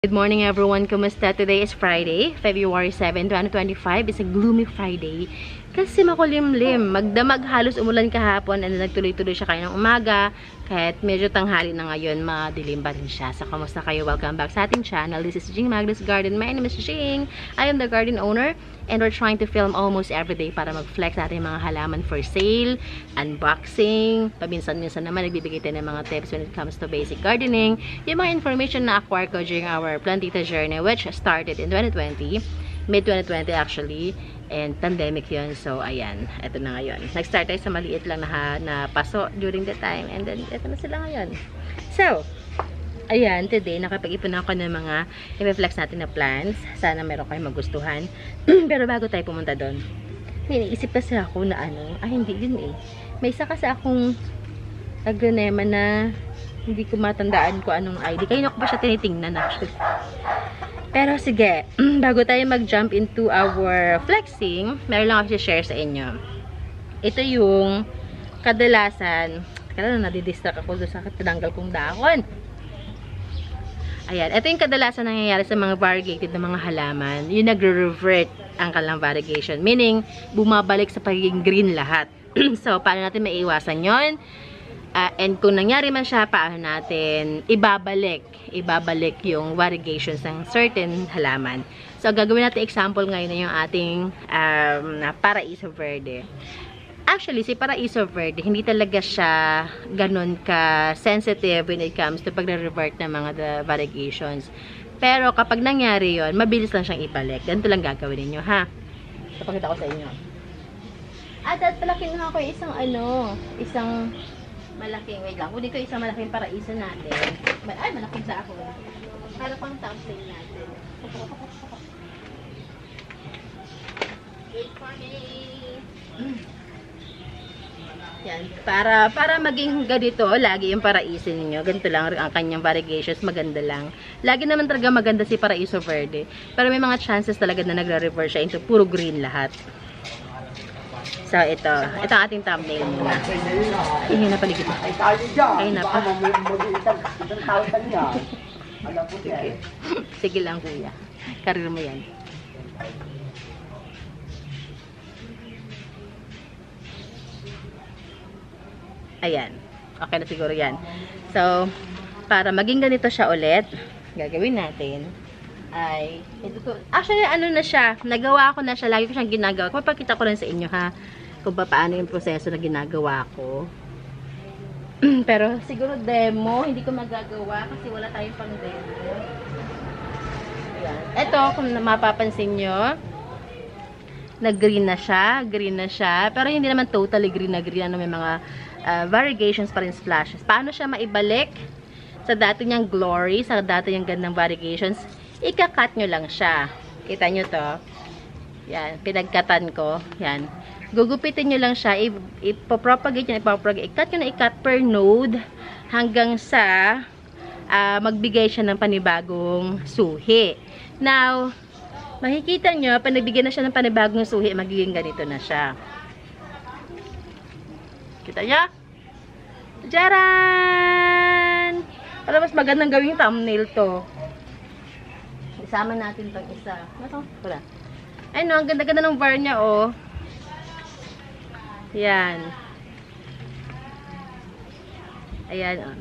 Good morning everyone, kumusta? Today is Friday, February 7, 2025. It's a gloomy Friday kasi makulimlim. Magdamag, halos umulan kahapon and nagtuloy-tuloy siya kayo ng umaga. Kahit medyo tanghali na ngayon, madilim pa rin siya. So, kamusta kayo? Welcome back sa ating channel. This is Jing Magnus Garden. My name is Jing. I am the garden owner and we're trying to film almost every day para mag-flex natin mga halaman for sale, unboxing. Paminsan-minsan naman, nagbibigay tayo ng mga tips when it comes to basic gardening. Yung mga information na acquire ko during our Plantita journey, which started in 2020, mid-2020 actually, and pandemic yun. So, ayan, eto na ngayon. Nag-start tayo sa maliit lang na paso during the time, and then, eto na sila ngayon. So, ayan, today, nakapag-ipon ako ng mga i-flex natin na plants. Sana meron kayong magustuhan. Pero bago tayo pumunta doon, may iniisip kasi ako na hindi yun eh. May isa kasi akong agronema na hindi ko matandaan ko anong ID. Kaya ko pa siya tinitingnan actually. Pero sige, bago tayo mag-jump into our flexing, meron lang ako share sa inyo. Ito yung kadalasan, kaya nadidistract ako doon sa tinanggal kong dahon. Ayan, ito yung kadalasan nangyayari sa mga variegated na mga halaman. Yung nagre-revert ang kanilang variegation. Meaning, bumabalik sa pagiging green lahat. So, paano natin maiiwasan yon? And kung nangyari man siya, paano natin ibabalik yung variegations ng certain halaman. So, gagawin natin example ngayon na yung ating Paraiso Verde. Actually, si Paraiso Verde, hindi talaga siya ganun ka-sensitive when it comes to pagre-revert ng mga variegations. Pero kapag nangyari yon, mabilis lang siyang ibalik. Ganito lang gagawin ninyo, ha? So, pakita ko sa inyo. At pala kinuha ko isang malaking, wait lang. Kunin ko isang malaking Paraiso natin. Ay, malaking dahon. Para pang thumbnail natin. Wait for me. Yan. Para maging ganito, lagi yung Paraiso ninyo. Ganito lang ang kanyang variegations. Maganda lang. Lagi naman talaga maganda si Paraiso Verde. Pero may mga chances talaga na nagre-reverse siya into puro green lahat. So, ito ang ating thumbnail muna. Ingin na paligid. Ay, na pa. Sige lang, kuya. Karir mo yan. Ayan. Okay na siguro yan. So, para maging ganito siya ulit, gagawin natin ay, actually, na siya, nagawa ko na siya, lagi ko siyang ginagawa. Papakita ko rin sa inyo, ha, kung paano yung proseso na ginagawa ko. Pero, siguro demo, hindi ko magagawa kasi wala tayong pang demo. Ayan. Ito, kung mapapansin nyo, green na siya, pero hindi naman totally green na green, may mga variegations pa rin, splashes. Paano siya maibalik sa dati niyang glory, sa dati niyang gandang variegations? Ika-cut nyo lang siya. Kita nyo to? Yan. Pinagkatan ko. Yan. Gugupitin nyo lang siya. Ipopropagate nyo. I-cut nyo na i-cut per node hanggang sa magbigay siya ng panibagong suhi. Now, makikita nyo, pag nagbigay na siya ng panibagong suhi, magiging ganito na siya. Kita nyo? Jaran! Para mas magandang gawing thumbnail to. Isama natin itong isa. Ano to? Wala. Ay no, ang ganda-ganda ng var niya, oh. Yan. Ayan, oh.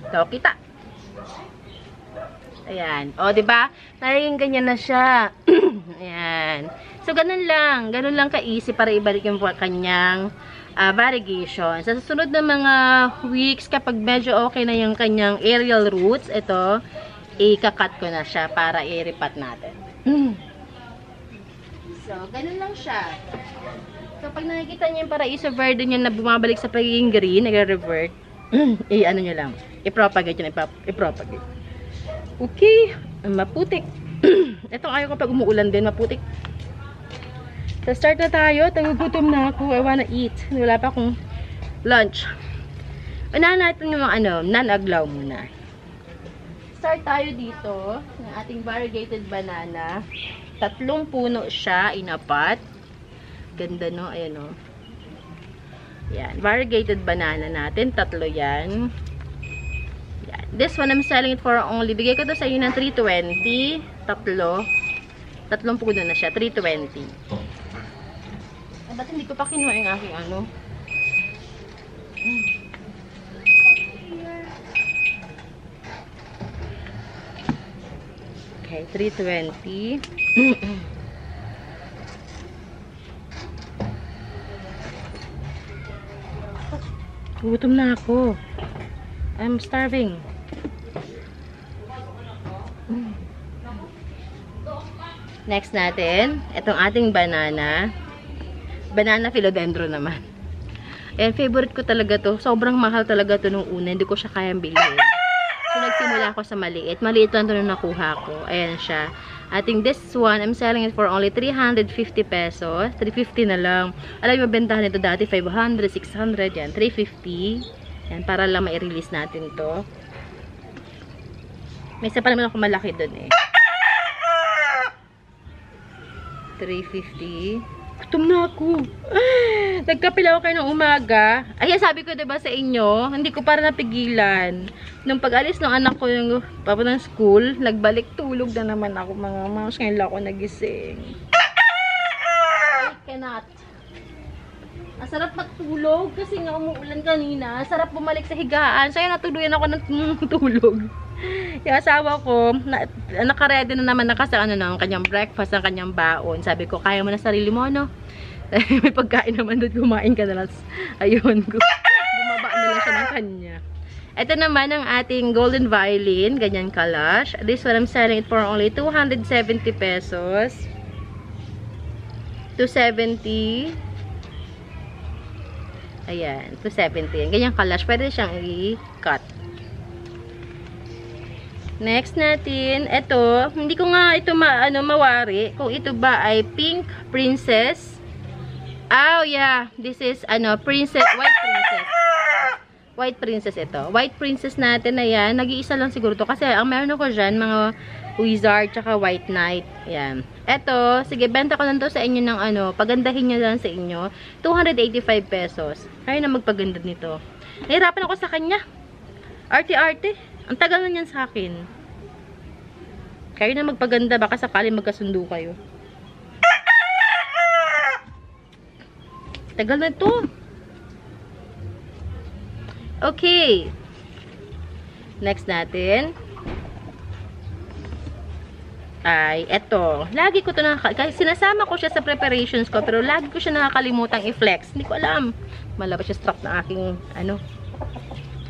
So, kita. Ayan. O, diba? Naging ganyan na siya. Ayan. So, ganun lang ka-easy para ibalik yung kanyang variegation. Sa susunod na mga weeks, kapag medyo okay na yung kanyang aerial roots, ito, ika-cut ko na siya para i-repat natin. So, ganun lang siya. So, pag nakikita niyo yung Paraiso Verde niya na bumabalik sa pagiging green, nagre-revert, ano nyo lang, i-propagate yun, i-propagate. Okay, maputik. Ito ayaw kapag umuulan din, maputik. So, start na tayo. Nagugutom na ako. I wanna eat. Wala pa akong lunch. Unahan natin yung non-aglaw muna. Start tayo dito ng ating variegated banana. 3 puno siya, inapat. Ganda, no? Ayan, no? Yan. Variegated banana natin. 3 yan. Yan. This one, I'm selling it for only, bigay ko to sa inyo ng 320. Tatlong puno na siya, 320. Ba't hindi ko pa kinuha yung aking ano? Okay, 320. Gutom na ako. I'm starving. Next natin, itong ating banana. Banana philodendron naman. Ayan, favorite ko talaga to. Sobrang mahal talaga to nung una. Hindi ko siya kayang bilhin. So, nagsimula ako sa maliit. Maliit lang to nung nakuha ko. Ayan siya. I think this one, I'm selling it for only 350 pesos. 350 na lang. Alam mo, bentahan nito dati 500, 600. Yan, 350. Yan, para lang ma-release natin to. May isa pa naman ako malaki dun eh. 350. Gutom na ako. Nagkapilaw kayo ng umaga. Ayan, sabi ko diba sa inyo, hindi ko para napigilan. Nung pag-alis ng anak ko yung papuntang school, nagbalik tulog na naman ako mga mouse. Ngayon lang ako nagising. I cannot. Ang sarap matulog kasi nga umuulan kanina. Sarap bumalik sa higaan. So, natuluyan ako ng tulog. Yung asawa ko, nakaredy na naman na kasi ang kanyang breakfast, ang kanyang baon. Sabi ko, kaya mo na sarili mo, no? May pagkain naman doon, kumain ka na lang. Ayun, bumaba na lang siya ng kanya. Ito naman ang ating golden violin, ganyan kalash. This one, I'm selling it for only 270 pesos. 270. Ayan, 270. Ganyan kalash, pwede siyang i-cut. Next natin, ito, hindi ko nga ito mawari kung ito ba ay pink princess. Oh yeah, this is princess, white princess. White princess ito. White princess natin na yan, nag-iisa lang siguro to kasi ang meron ako dyan, mga wizard tsaka white knight. Yan. Ito, sige, benta ko lang to sa inyo ng pagandahin nyo lang sa inyo. 285 pesos. Ay na magpaganda nito. Nahirapan ako sa kanya. Arte-arte. Ang tagal na niyan sa akin. Kayo na magpaganda, baka sakali magkasundo kayo. Tagal na ito. Okay. Next natin. Ay, eto. Lagi ko ito sinasama ko siya sa preparations ko, pero lagi ko siya nakakalimutang i-flex. Hindi ko alam. Malabas yung strap ng aking,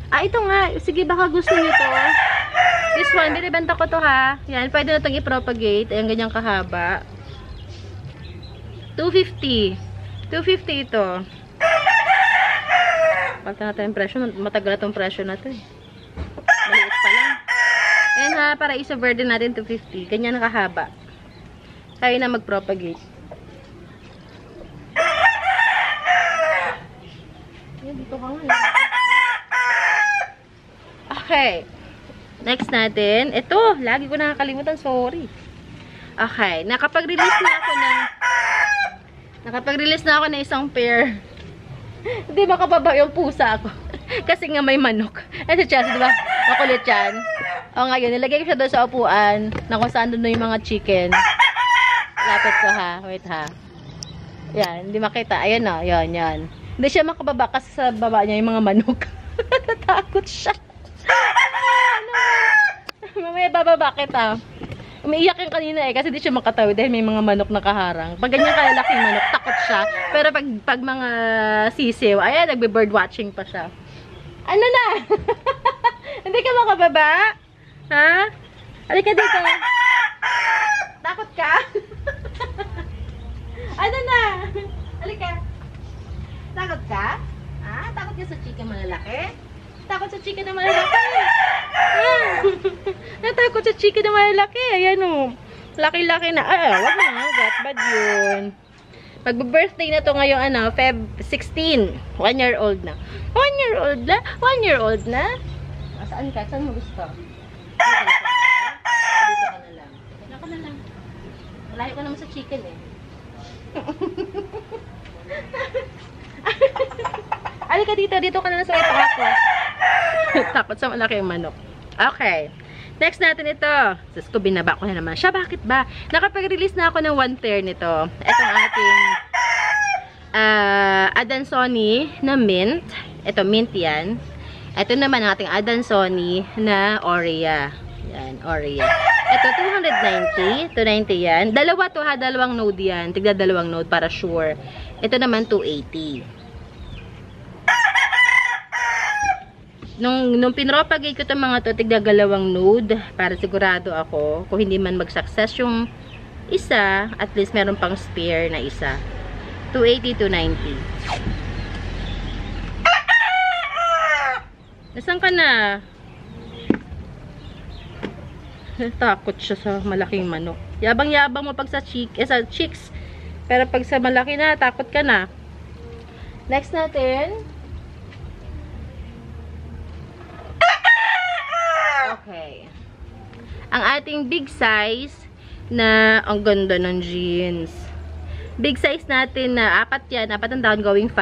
Ah, ito nga. Sige, baka gusto niyo to. This one, binibenta ko to ha. Yan, pwede na itong i-propagate. Ayan, ganyang kahaba. 250. 250 ito. Pagka natin yung presyo, matagal na itong presyo na to eh. Maliit pa lang. Ayan ha, para isa verde natin 250. Ganyan na kahaba. Kaya na mag-propagate. Ayan, dito ka nga. Okay. Next natin. Ito, lagi ko nakakalimutan. Sorry. Okay. Nakapag-release na ako ng isang pair. Hindi makababa yung pusa ako. Kasi nga may manok. Ito siya, di ba? Makulit yan. O ngayon, nilagay ko siya doon sa upuan na kung saan doon yung mga chicken. Lapit ko ha. Wait ha. Yan, hindi makita. Ayan o. Yan, yan. Hindi siya makababa kasi sa baba niya yung mga manok. Natakot siya. Mamaya bababa kita. Umiiyak yung kanina eh kasi di siya makatawid dahil may mga manok na kaharang. Pag ganyan kalalaking manok, takot siya. Pero pag mga sisiw, ayan, nagbe-bird watching pa siya. Ano na? Hindi ka makababa? Ha? Halika dito. Takot ka? Ano na? Halika. Takot ka? Ha? Takot ka sa chicken malalaki? Takot sa chicken na malalaki. Natakot sa chicken na malalaki. Ayan o. Laki-laki na. Wag na nga. Bad yun. Magbe-birthday na to ngayong Feb 16. 1 year old na. 1 year old na? 1 year old na? Saan ka? Saan mo gusto? Dito ka na lang. Dito ka na lang. Malayo ka naman sa chicken eh. Alika dito. Dito ka na lang sa ito ako. Takot sa malaking manok. Okay. Next natin ito. Sus ko, binaba ko na naman siya. Bakit ba? Nakapag-release na ako ng 1 pair nito. Itong ating Adansonii na mint. Ito, mint yan. Ito naman ang ating Adansonii na Aurea. Yan, Aurea. Ito, 290. 290 yan. Dalawa to ha, dalawang node yan. Tigda dalawang node para sure. Ito naman, 280. Nung pinropagate ko itong mga to, tigdagalawang node para sigurado ako kung hindi man mag-success yung isa, at least meron pang spare na isa. 280 to 90. Nasaan ka na? Takot siya sa malaking manok. Yabang-yabang mo pag sa chicks. Pero pag sa malaki na, takot ka na. Next natin. Okay. Ang ating big size na, ang ganda ng jeans. Big size natin na 4 yan, 4 ang taon going 5.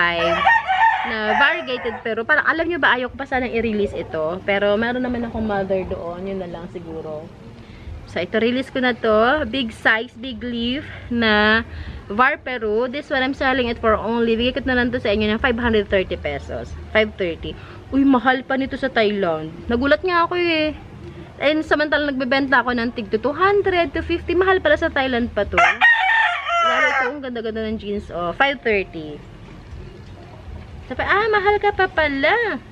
Na variegated, pero parang alam nyo ba, ayaw ko pa sanang i-release ito. Pero meron naman akong mother doon, yun na lang siguro. So, ito release ko na to. Big size, big leaf na var Peru. This one, I'm selling it for only, bigay ko na lang to sa inyo ng 530 pesos. 530. Uy, mahal pa nito sa Thailand. Nagulat nga ako eh. And samantalang nagbebenta ako ng tig to 200 to 50. Mahal pala sa Thailand pa to. Lalo ito, ang ganda-ganda ng jeans. Oh, 530. Sabi, mahal ka pa pala.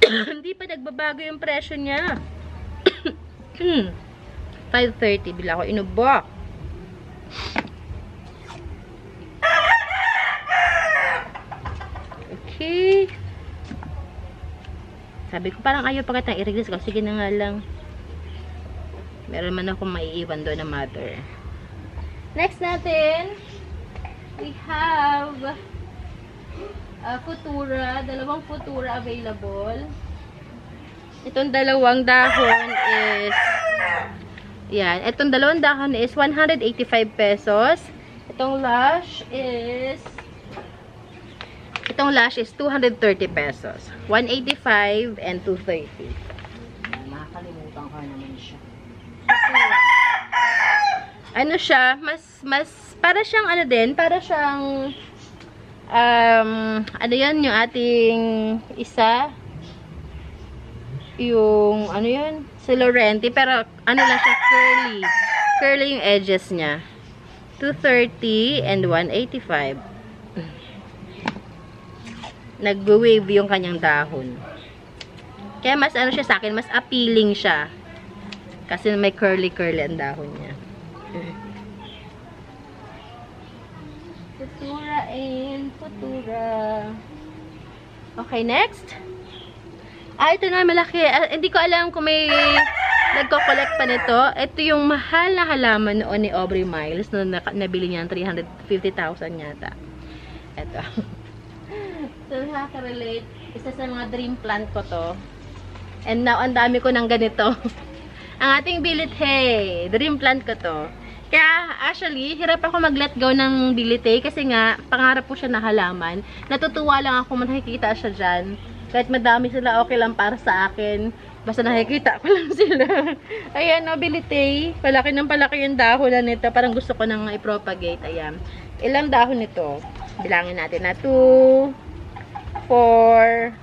Hindi pa nagbabago yung presyo niya. 530. Bila ko inubok. Okay. Sabi ko, parang ayaw pa kitang i-release ko. Sige na nga lang. Meron man akong maiiwan doon na mother. Next natin, we have Futura. Dalawang Futura available. Itong dalawang dahon is yan. Itong dalawang dahon is 185 pesos. Itong lash is 230 pesos. 185 and 230. Makakalimutan ko naman siya. Ano siya? Mas, para siyang ano din, para siyang, ano yan, yung ating isa, yung, ano yun, si Laurenti, pero ano lang siya, curly. Curly yung edges niya. 230 and 185. Nag-wave yung kanyang dahon. Kaya mas ano siya sa akin, mas appealing siya. Kasi may curly-curly ang dahon niya. Futura and Futura. Okay, next. Ito na, malaki. Hindi ko alam kung may nagko-collect pa nito. Ito yung mahal na halaman noon ni Aubrey Miles na nabili niya ng 350,000 yata. Ito. So, nakaka-relate. Isa sa mga dream plant ko to. And now, ang dami ko ng ganito. Ang ating bilite. Dream plant ko to. Kaya, actually, hirap ako mag-let go ng bilite kasi nga, pangarap po siya na halaman. Natutuwa lang ako nakikita siya dyan. Kahit madami sila, okay lang para sa akin. Basta nakikita ko lang sila. Ayan, no, bilite. Palaki ng palaki yung dahon na nito. Parang gusto ko nang i-propagate. Ayan. Ilang dahon nito? Bilangin natin na 2, 4,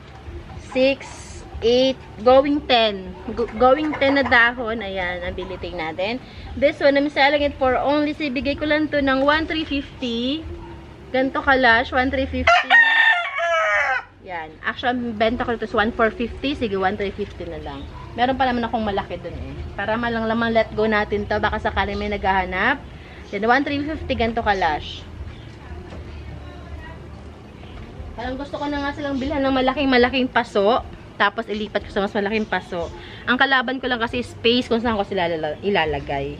6, 8, going 10. Going 10 na dahon. Ayan, ang bilite natin. This one, I'm selling it for only, bigay ko lang to ng 1,350. Ganto kalash, 1,350. Yan. Actually, benta ko ito is 1,450. Sige, 1,350 na lang. Meron pa naman akong malaki dun eh. Para malang lamang let go natin to. Baka sakali may naghahanap. Yan, 1,350 ganto kalash. Parang gusto ko na nga silang bilhan ng malaking paso. Tapos ilipat ko sa mas malaking paso. Ang kalaban ko lang kasi space kung saan ko sila ilalagay.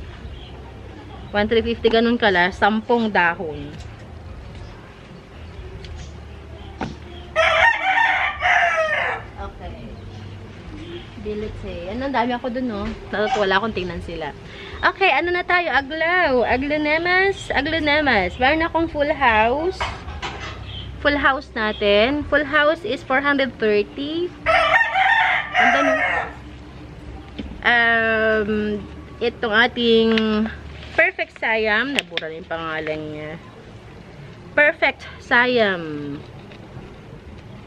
1,350 ganun kala. 10 dahon. Okay. Bilits eh. Ang dami ako dun, no? Wala akong tingnan sila. Okay, ano na tayo? Aglaw. Aglanemas. Aglanemas. Meron akong full house. Full house natin. Full house is 430. itong ating Perfect Siam. Nabura na yung pangalan niya. Perfect Siam.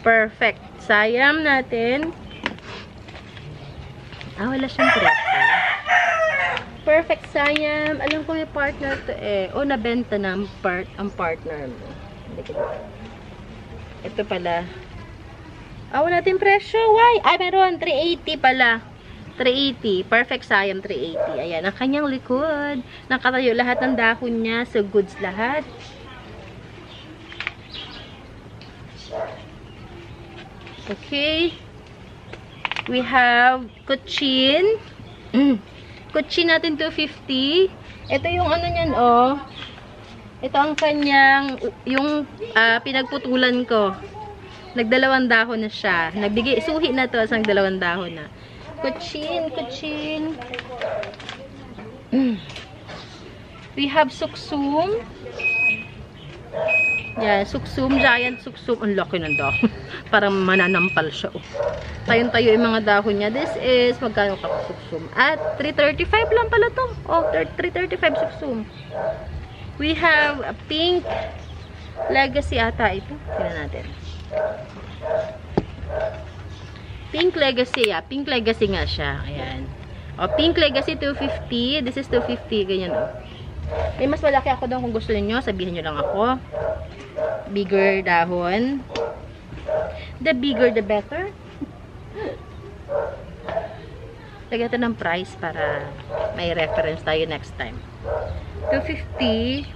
Perfect Siam natin. Wala siyang presyo. Perfect Siam. Alam ko may partner to eh. O, nabenta na ang partner mo. Ito pala. Wala natin presyo. Why? Meron. 380 pala. 380. Perfect Siam 380. Ayan. Ang kanyang likod. Nakatayo lahat ng dahon niya. So, goods lahat. Okay. We have Cochin. Cochin natin 250. Ito yung ano niyan, oh. Ito ang kanyang, yung pinagputulan ko. Nagdalawang dahon na siya. Nagbigay, suhi na to, isang dalawang dahon na. Cochin, Cochin. We have Suksum. Yan, Suksum, giant Suksum. Ang laki ng dahon. Parang mananampal siya, oh. Tayong-tayo yung mga dahon niya. This is, magkano ka Suksum? At 335 lang pala to. Oh, 335 Suksum. We have a Pink Legacy ata ito. Tingnan natin. Pink Legacy, Pink Legacy nga siya. Ayan. O, Pink Legacy 250. This is 250. Ganyan, o. May mas malaki ako doon kung gusto niyo. Sabihin nyo lang ako. Bigger dahon. The bigger, the better. Lagyan natin ng price para may reference tayo next time. 250.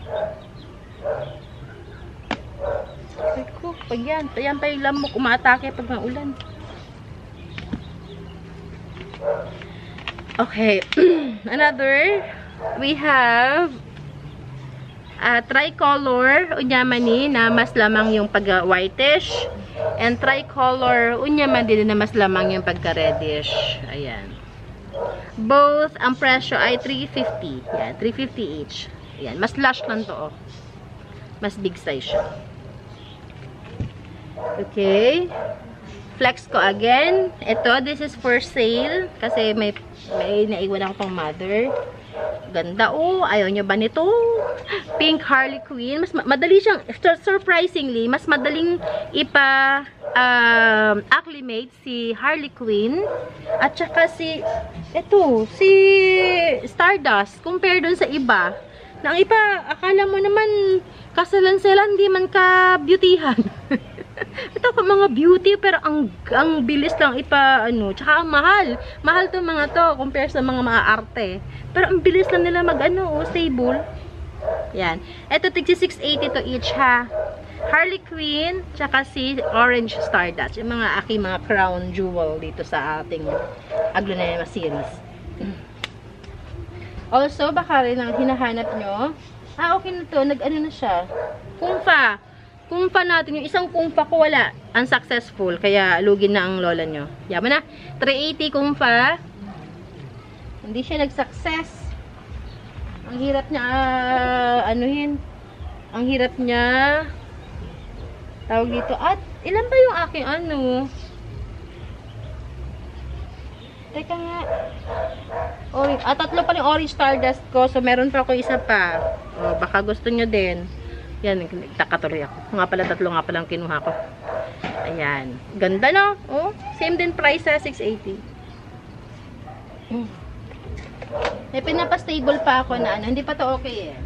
Ay ko, pag yan. Ayan pa yung lamok. Umaatake pag maulan. Okay. Another. We have tricolor unyamani na mas lamang yung pagka-whitish. And tricolor unyaman din na mas lamang yung pagka-reddish. Ayan. Both, ang presyo ay 350. Yan, 350 each. Yan, mas lush lang to, oh. Mas big size siya. Okay. Flex ko again. Ito, this is for sale. Kasi may naiwan ako pang mother. Ganda, oh. Ayaw nyo ba nito? Pink Harley Quinn. Mas madali siyang, surprisingly, mas madaling acclimate si Harley Quinn. At saka si Stardust. Compare dun sa iba. Na ang iba, akala mo naman, kasalan-salan, hindi man ka-beautyhan. Ito pa mga beauty, pero ang bilis lang tsaka ang mahal. Mahal to mga to, compare sa mga arte. Pero ang bilis lang nila stable. Yan. Ito, tigsi 680 to each, ha. Harley Quinn, tsaka si Orange Stardust. Yung mga aking mga crown jewel dito sa ating Aglonema series. Also, baka rin ang hinahanap nyo. Okay na to. Nag-ano na siya. Kungfa. Kungfa natin. Yung isang kungfa ko wala. Unsuccessful. Kaya lugin na ang lola nyo. Yaman na. 380 kungfa. Hindi siya nag-success. Ang hirap niya, ang hirap niya, tawag dito, at ilan ba yung aking teka nga, tatlo pa yung Orange Stardust ko, so meron pa ako isa pa. Baka gusto nyo din. Yan, takatuloy ako. Tatlo nga pala ang kinuha ko. Ayan. Ganda, no? Same din price sa 680. May pinapa-stable pa ako na hindi pa to okay eh.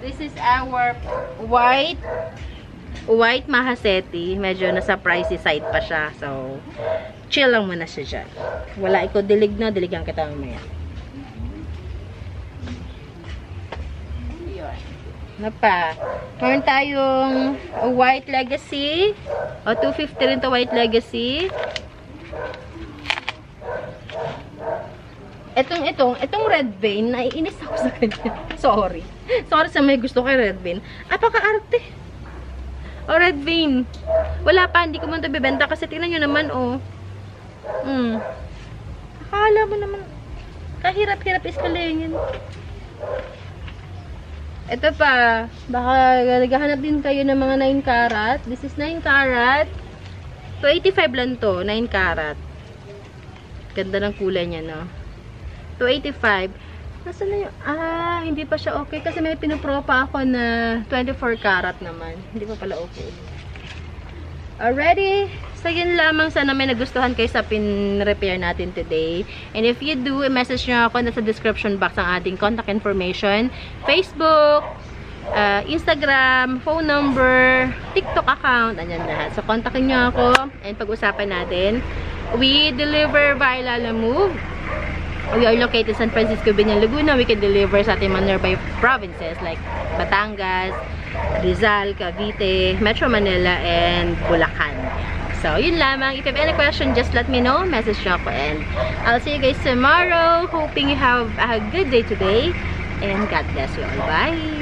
This is our white Mahaseti. Medyo nasa pricey side pa siya. So, chill lang muna siya dyan. Wala ikaw dilig na. Diligan kita mamaya. Yun. Ano pa? Meron tayong White Legacy. 250 rin to White Legacy. Itong red vein, naiinis ako sa kanya. Sorry. Sorry sa may gusto kay red vein. Apaka-arte. Red vein. Wala pa, hindi ko man ito bibenta kasi tingnan nyo naman, Akala mo naman, kahirap-hirap iskalayin yan. Ito pa, baka naghahanap din kayo ng mga 9 karat. This is 9 karat. 285 lang to, 9 karat. Ganda ng kulay niya, no? 285. Nasaan na yung... hindi pa siya okay. Kasi may pinupropa ako na 24 karat naman. Hindi pa pala okay. Already. So, yun lamang. Sana may nagustuhan kayo sa pin-repair natin today. And if you do, i-message nyo ako. Nasa description box ang ating contact information. Facebook, Instagram, phone number, TikTok account. Andyan lahat. So, kontakin nyo ako. And pag-usapan natin. We deliver via Lalamove. We are located in San Francisco, Binyan, Laguna. We can deliver sa ating mga nearby provinces like Batangas, Rizal, Cavite, Metro Manila, and Bulacan. So, yun lamang. If you have any question, just let me know. Message nyo ako. And I'll see you guys tomorrow. Hoping you have a good day today. And God bless you all. Bye!